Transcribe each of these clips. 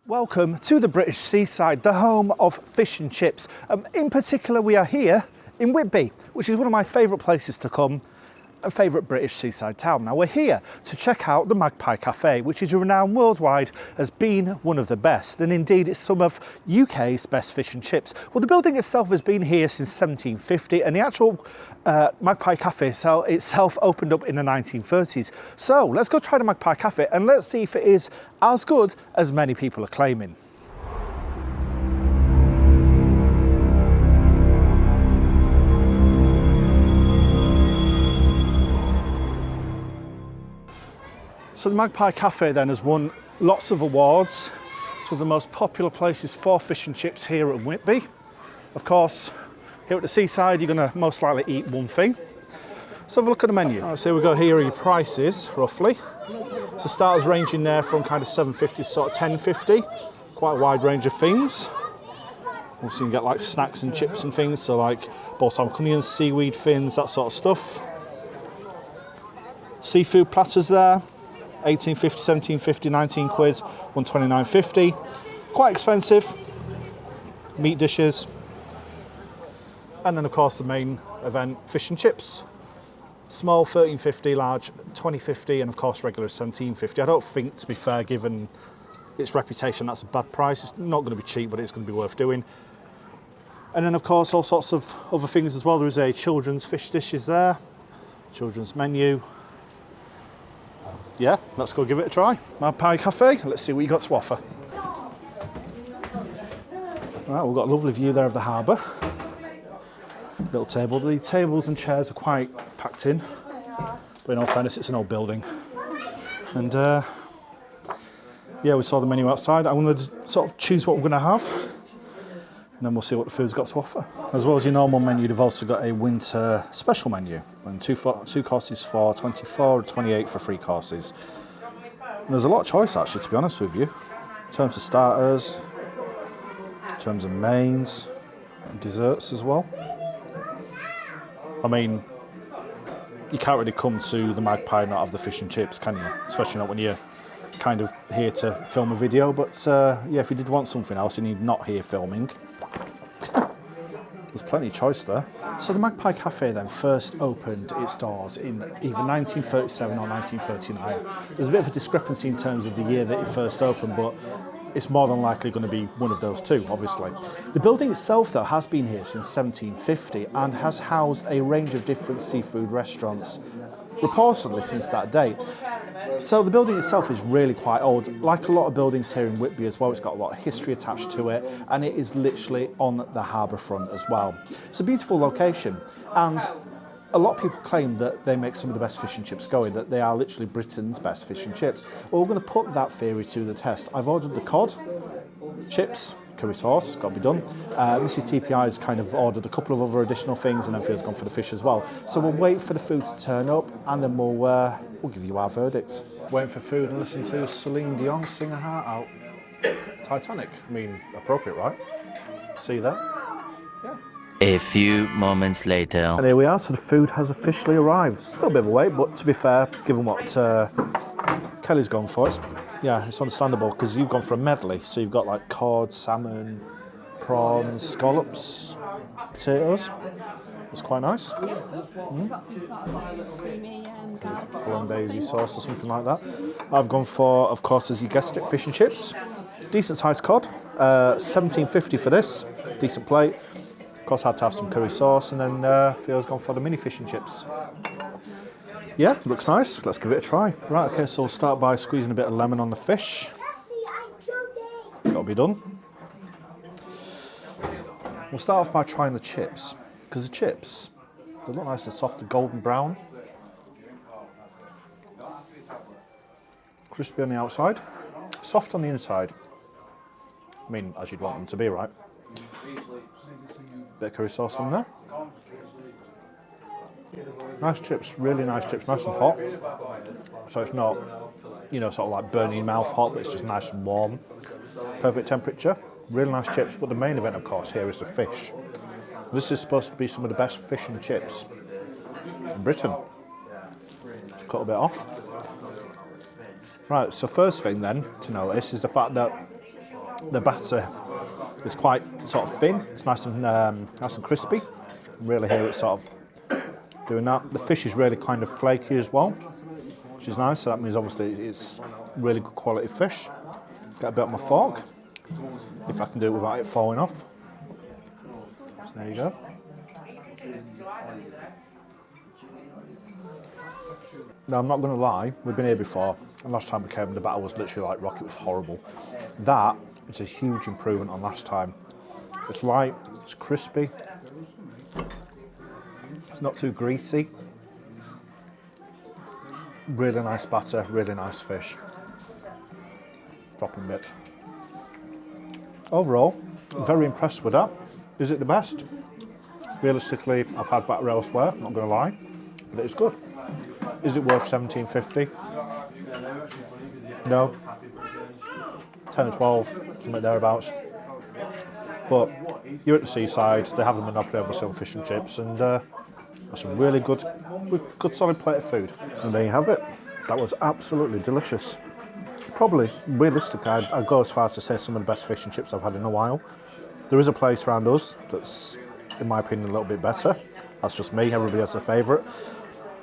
Welcome to the British seaside, the home of fish and chips. In particular, we are here in Whitby, which is one of my favourite places to come, a favourite British seaside town. Now we're here to check out the Magpie Cafe, which is renowned worldwide as being one of the best, and indeed it's some of UK's best fish and chips. Well, the building itself has been here since 1750, and the actual Magpie Cafe itself opened up in the 1930s. So let's go try the Magpie Cafe and let's see if it is as good as many people are claiming. So the Magpie Cafe then has won lots of awards. It's one of the most popular places for fish and chips here at Whitby. Of course, here at the seaside, you're going to most likely eat one thing. So have a look at the menu. Right, so we go here are your prices, roughly. So starters ranging there from kind of £7.50 to sort of £10.50. Quite a wide range of things. Also you can get like snacks and chips and things, so like balsamic onions, seaweed fins, that sort of stuff. Seafood platters there. 18.50, 17.50, 19 quid, 129.50. Quite expensive. Meat dishes. And then of course the main event, fish and chips. Small 13.50, large 20.50, and of course regular 17.50. I don't think, to be fair, given its reputation, that's a bad price. It's not going to be cheap, but it's going to be worth doing. And then of course all sorts of other things as well. There is a children's fish dishes there, children's menu. Yeah, let's go give it a try. Magpie Cafe, let's see what you got to offer. Right, we've got a lovely view there of the harbour. Little table. The tables and chairs are quite packed in, but in all fairness, it's an old building. And yeah, we saw the menu outside. I'm going to sort of choose what we're going to have, and then we'll see what the food's got to offer. As well as your normal menu, they've also got a winter special menu, and two courses for 24, 28 for 3 courses. And there's a lot of choice actually, to be honest with you, in terms of starters, in terms of mains, and desserts as well. I mean, you can't really come to the Magpie and not have the fish and chips, can you? Especially not when you're kind of here to film a video. But yeah, if you did want something else and you're not here filming, there's plenty of choice there. So the Magpie Cafe then first opened its doors in either 1937 or 1939. There's a bit of a discrepancy in terms of the year that it first opened, but it's more than likely going to be one of those two, obviously. The building itself, though, has been here since 1750 and has housed a range of different seafood restaurants, reportedly since that date. So the building itself is really quite old. Like a lot of buildings here in Whitby as well, it's got a lot of history attached to it, and it is literally on the harbour front as well. It's a beautiful location, and a lot of people claim that they make some of the best fish and chips going, that they are literally Britain's best fish and chips. Well, we're going to put that theory to the test. I've ordered the cod, chips, curry sauce, got to be done. Mrs. TPI has kind of ordered a couple of other additional things, and then Fia's gone for the fish as well. So we'll wait for the food to turn up, and then we'll give you our verdict. Waiting for food and listen to Celine Dion sing her heart out. Titanic. I mean, appropriate, right? See that? Yeah. A few moments later. And here we are, so the food has officially arrived. A little bit of a wait, but to be fair, given what Kelly's gone for, it's understandable, because you've gone for a medley. So you've got like cod, salmon, prawns, scallops, potatoes. It's quite nice. Hollandaise sauce or something like that. I've gone for, of course, as you guessed it, fish and chips. Decent sized cod. 17.50 for this. Decent plate. Of course, I had to have some curry sauce, and then Fia's gone for the mini fish and chips. Yeah, looks nice. Let's give it a try. Right, okay, so we'll start by squeezing a bit of lemon on the fish. Got to be done. We'll start off by trying the chips, because the chips, they look nice and soft, golden brown. Crispy on the outside, soft on the inside. I mean, as you'd want them to be, right? Bit of curry sauce on there. Nice chips, really nice chips, nice and hot. So it's not, sort of like burning your mouth hot, but it's just nice and warm. Perfect temperature, really nice chips. But the main event, of course, here is the fish. This is supposed to be some of the best fish and chips in Britain. Just cut a bit off. Right, so first thing then to notice is the fact that The batter is quite sort of thin. It's nice and crispy. Really hear it sort of doing that. The fish is really kind of flaky as well, which is nice. So that means obviously it's really good quality fish. Get a bit on my fork, if I can do it without it falling off. So there you go. Now I'm not going to lie, we've been here before, and last time we came, the batter was literally like rock. It was horrible. That is a huge improvement on last time. It's light, it's crispy, it's not too greasy. Really nice batter, really nice fish. Dropping bits. Overall, very impressed with that. Is it the best? Realistically, I've had batter elsewhere, not going to lie, but it's good. Is it worth $17.50? No. 10 or 12, something thereabouts. But you're at the seaside, they have a monopoly over some fish and chips, and that's a really good solid plate of food. And there you have it. That was absolutely delicious. Probably, realistically, I'd go as far as to say some of the best fish and chips I've had in a while. There is a place around us that's, in my opinion, a little bit better. That's just me, everybody has a favourite.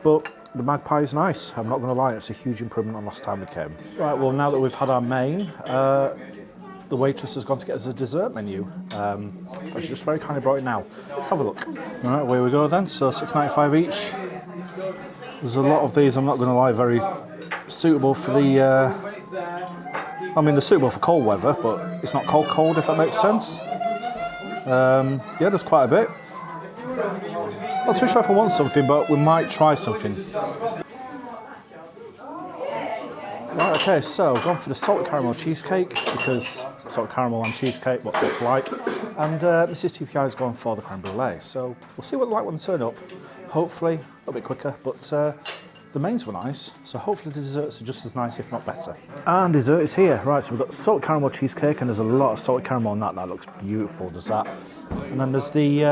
But the Magpie is nice, I'm not going to lie, it's a huge improvement on last time we came. Right, well now that we've had our main, the waitress has gone to get us a dessert menu. She's just very kindly brought it now. Let's have a look. Alright, away we go then, so $6.95 each. There's a lot of these, I'm not going to lie, very suitable for the... I mean, they're suitable for cold weather, but it's not cold, if that makes sense. Yeah, there's quite a bit. Not too sure if I want something, but we might try something. Right, okay, so gone for the salted caramel cheesecake, because salted caramel and cheesecake, what's it like? And Mrs. TPI's gone for the creme brulee. So we'll see what they're like when they turn up. Hopefully, a little bit quicker, but the mains were nice, so hopefully the desserts are just as nice, if not better. And dessert is here. Right, so we've got salted caramel cheesecake, and there's a lot of salted caramel on that. That looks beautiful, does that? And then there's the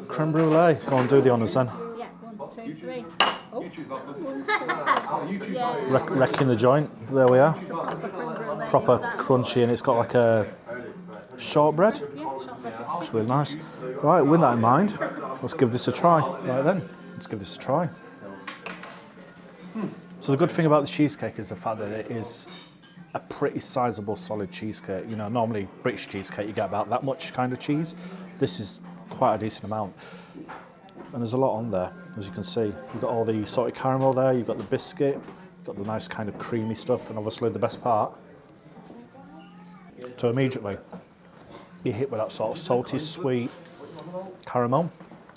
creme brulee. Go on, do the honours then. Yeah, 1, 2, 3. Oh. 1, 2. Yeah. Wrecking the joint. There we are. Proper Proper crunchy, and it's got like a shortbread. Yeah, shortbread. It's really nice. Right, with that in mind, let's give this a try. Right then, let's give this a try. So the good thing about the cheesecake is the fact that it is a pretty sizable solid cheesecake. You know, normally British cheesecake you get about that much kind of cheese. This is quite a decent amount. And there's a lot on there, as you can see. You've got all the salted caramel there, you've got the biscuit, you've got the nice kind of creamy stuff, and obviously the best part. So immediately, you hit with that sort of salty, sweet caramel,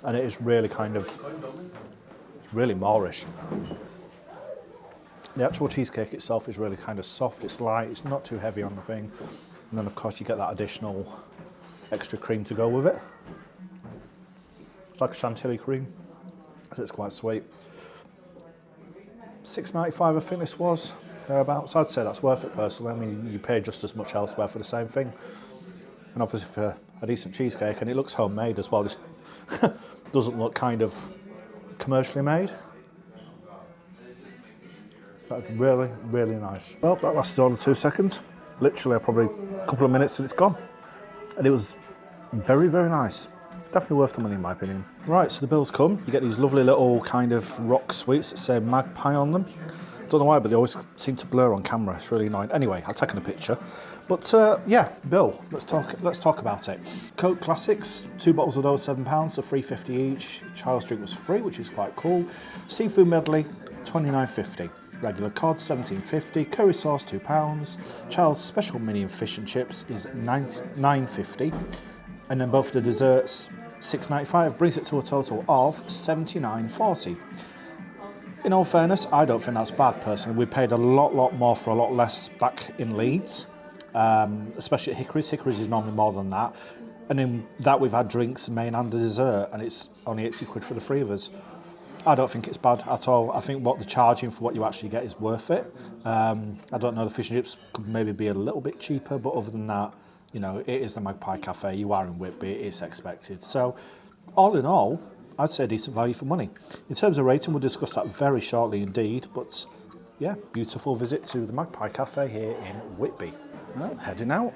and it is really kind of, really Moorish. The actual cheesecake itself is really kind of soft, it's light, it's not too heavy on the thing. And then of course you get that additional extra cream to go with it. It's like a chantilly cream, it's quite sweet. $6.95 I think this was, thereabouts. I'd say that's worth it personally. I mean, you pay just as much elsewhere for the same thing. And obviously for a decent cheesecake, and it looks homemade as well. This doesn't look kind of commercially made. That's really, really nice. Well, that lasted only 2 seconds. Literally probably a couple of minutes and it's gone. And it was very, very nice. Definitely worth the money in my opinion. Right, so the bill's come. You get these lovely little kind of rock sweets that say Magpie on them. Don't know why, but they always seem to blur on camera. It's really annoying. Anyway, I've taken a picture. But yeah, bill. Let's talk about it. Coke Classics, 2 bottles of those, £7, so $3.50 each. Child's drink was free, which is quite cool. Seafood medley, $29.50. Regular cod, $17.50. Curry sauce, £2. Child's special mini and fish and chips is $9.50. And then both the desserts, $6.95, brings it to a total of $79.40. In all fairness, I don't think that's bad personally. We paid a lot more for a lot less back in Leeds, especially at Hickory's. Hickory's is normally more than that. And in that we've had drinks, main and a dessert, and it's only 80 quid for the 3 of us. I don't think it's bad at all. I think what they're charging for what you actually get is worth it. I don't know, the fish and chips could maybe be a little bit cheaper, but other than that, you know, it is the Magpie Cafe, you are in Whitby, it's expected. So, all in all, I'd say decent value for money. In terms of rating, we'll discuss that very shortly indeed, but yeah, beautiful visit to the Magpie Cafe here in Whitby. Well, heading out.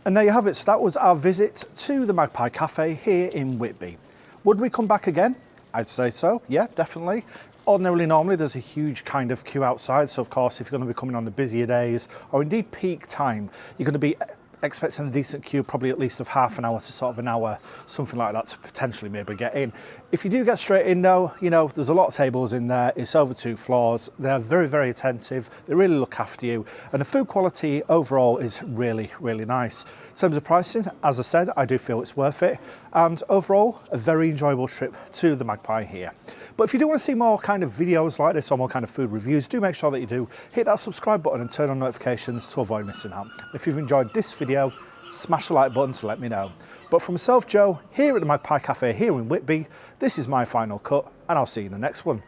And there you have it. So that was our visit to the Magpie Cafe here in Whitby. Would we come back again? I'd say so, yeah, definitely. Normally there's a huge kind of queue outside, so of course if you're going to be coming on the busier days or indeed peak time, you're going to be expecting a decent queue, probably at least of half an hour to sort of an hour, something like that, to potentially maybe get in. If you do get straight in though, you know, there's a lot of tables in there, it's over 2 floors, they're very, very attentive, they really look after you, and the food quality overall is really, really nice. In terms of pricing, as I said, I do feel it's worth it, and overall, a very enjoyable trip to the Magpie here. But if you do want to see more kind of videos like this or more kind of food reviews, do make sure that you do hit that subscribe button and turn on notifications to avoid missing out. If you've enjoyed this video, smash the like button to let me know. But from myself, Joe, here at the Magpie Cafe here in Whitby, this is my final cut, and I'll see you in the next one.